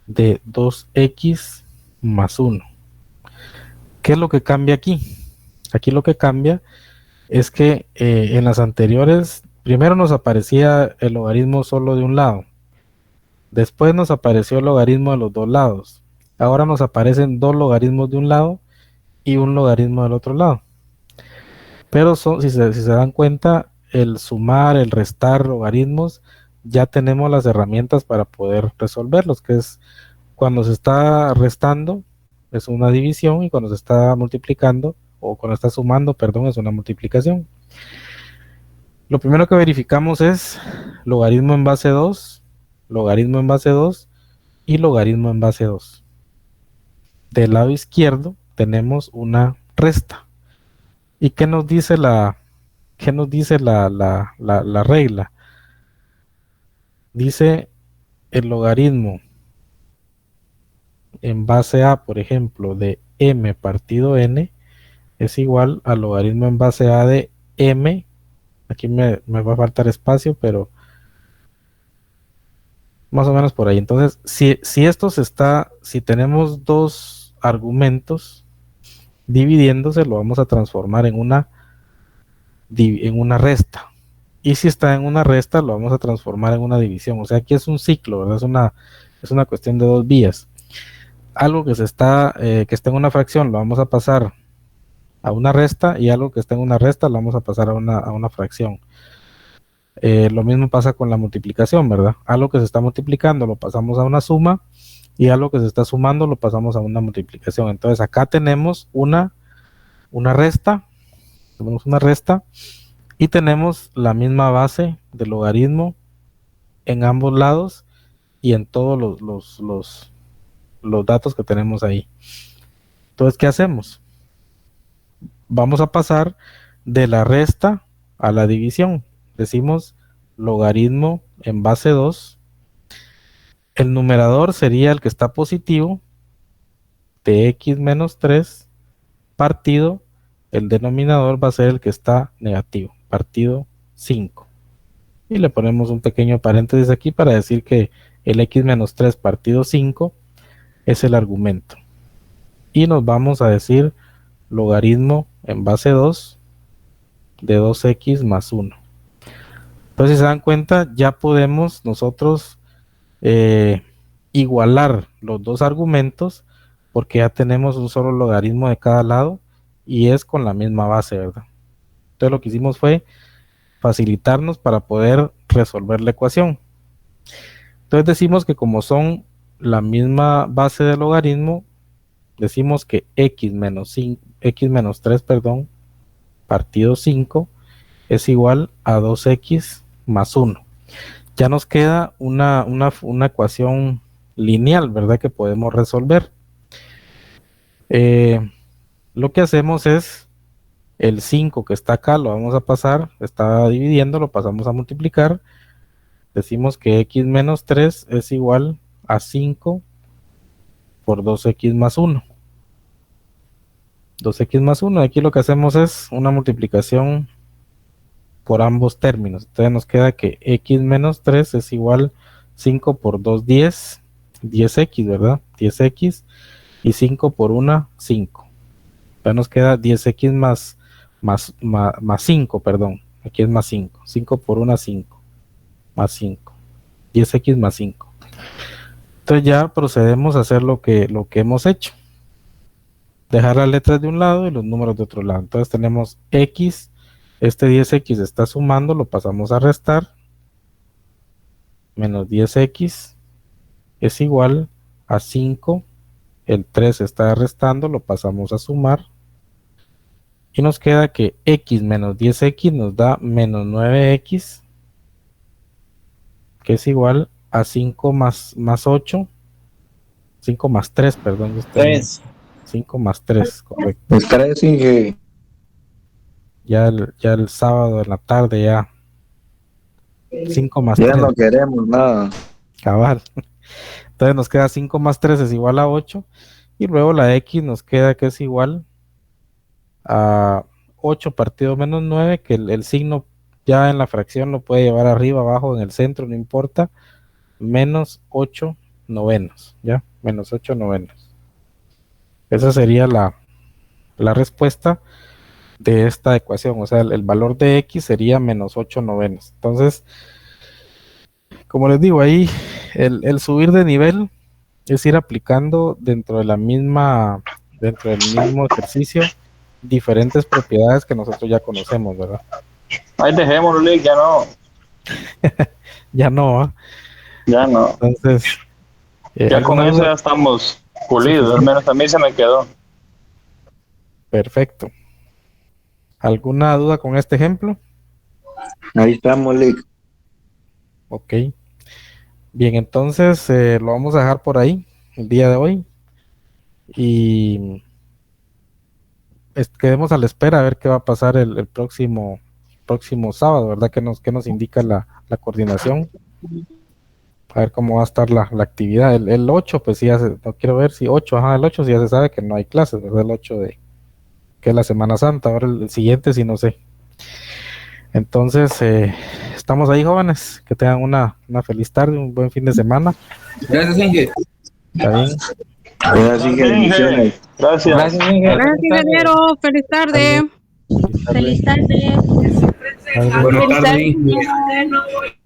de 2x más 1. ¿Qué es lo que cambia aquí? Aquí lo que cambia es que en las anteriores, primero nos aparecía el logaritmo solo de un lado, después nos apareció el logaritmo de los dos lados, ahora nos aparecen dos logaritmos de un lado y un logaritmo del otro lado. Pero si se dan cuenta, el sumar, el restar logaritmos, ya tenemos las herramientas para poder resolverlos, que es cuando se está restando, es una división, y cuando se está multiplicando, o cuando está sumando, perdón, es una multiplicación. Lo primero que verificamos es logaritmo en base 2, logaritmo en base 2 y logaritmo en base 2. Del lado izquierdo tenemos una resta. ¿Y qué nos dice la regla? Dice el logaritmo en base a, por ejemplo, de m partido n es igual al logaritmo en base a de m. Aquí me va a faltar espacio, pero más o menos por ahí. Entonces, si tenemos dos argumentos dividiéndose, lo vamos a transformar en una resta. Y si está en una resta, lo vamos a transformar en una división. O sea, aquí es un ciclo, ¿verdad? Es una cuestión de dos vías. Algo que está en una fracción lo vamos a pasar a una resta, y algo que está en una resta lo vamos a pasar a una fracción. Lo mismo pasa con la multiplicación, ¿verdad? Algo que se está multiplicando lo pasamos a una suma, y algo que se está sumando lo pasamos a una multiplicación. Entonces acá tenemos una resta, y tenemos la misma base de logaritmo en ambos lados y en todos los datos que tenemos ahí. Entonces, ¿qué hacemos? Vamos a pasar de la resta a la división. Decimos logaritmo en base 2. El numerador sería el que está positivo, de x menos 3, partido, el denominador va a ser el que está negativo, partido 5. Y le ponemos un pequeño paréntesis aquí para decir que el x menos 3 partido 5 es el argumento. Y nos vamos a decir logaritmo en base 2 de 2x más 1. Entonces, si se dan cuenta, ya podemos nosotros igualar los dos argumentos, porque ya tenemos un solo logaritmo de cada lado y es con la misma base, ¿verdad? Entonces lo que hicimos fue facilitarnos para poder resolver la ecuación. Entonces decimos que como son la misma base de logaritmo, decimos que x menos 3, perdón, partido 5 es igual a 2x más 1. Ya nos queda una ecuación lineal, ¿verdad? Que podemos resolver. Lo que hacemos es el 5 que está acá, lo vamos a pasar, está dividiendo, lo pasamos a multiplicar. Decimos que x menos 3 es igual a 5 por 2x más 1. 2x más 1, aquí lo que hacemos es una multiplicación por ambos términos. Entonces nos queda que x menos 3 es igual 5 por 2, 10, 10x, ¿verdad? 10x y 5 por 1, 5. Entonces nos queda 10x más 5, perdón. Aquí es más 5. 5 por 1, 5. Más 5. 10x más 5. Entonces ya procedemos a hacer lo que hemos hecho. Dejar las letras de un lado y los números de otro lado. Entonces tenemos x, este 10x está sumando, lo pasamos a restar. Menos 10x es igual a 5. El 3 está restando, lo pasamos a sumar. Y nos queda que x menos 10x nos da menos 9x, que es igual a 5 más 8. 5 más 3, perdón. 5 más 3, correcto. Es 3, Inge. Ya el sábado en la tarde ya. 5 más Ya 3. no queremos nada. Cabal. Entonces nos queda 5 más 3 es igual a 8. Y luego la x nos queda que es igual a 8 partido menos 9, que el signo ya en la fracción lo puede llevar arriba, abajo, en el centro, no importa. Menos 8 novenos, ¿ya? Menos 8 novenos. Esa sería la respuesta de esta ecuación. O sea, el valor de x sería menos 8 novenos. Entonces, como les digo, ahí el subir de nivel es ir aplicando dentro del mismo ejercicio diferentes propiedades que nosotros ya conocemos, ¿verdad? Ahí dejémoslo, Lick, ya no. Ya no, ¿ah? Ya no. Entonces, Ya con ¿alguna eso duda? ya estamos pulidos, al menos a mí se me quedó. Perfecto. ¿Alguna duda con este ejemplo? Ahí estamos, Lick. Ok. Bien, entonces lo vamos a dejar por ahí el día de hoy. Y quedemos a la espera a ver qué va a pasar el próximo sábado, ¿verdad? ¿Qué nos indica la coordinación? A ver cómo va a estar la actividad. El 8, pues sí, no quiero ver si 8, el 8 sí ya se sabe que no hay clases, ¿verdad? El 8 que es la Semana Santa. Ahora el siguiente sí no sé. Entonces, estamos ahí, jóvenes. Que tengan una feliz tarde, un buen fin de semana. Gracias, Inge. Está bien. Gracias, Inge. Bendiciones. Gracias. Gracias, Inge. Gracias, ingeniero. Feliz tarde. Feliz tarde. Feliz tarde. Bye. Buenas Feliz tardes, tarde. Inge.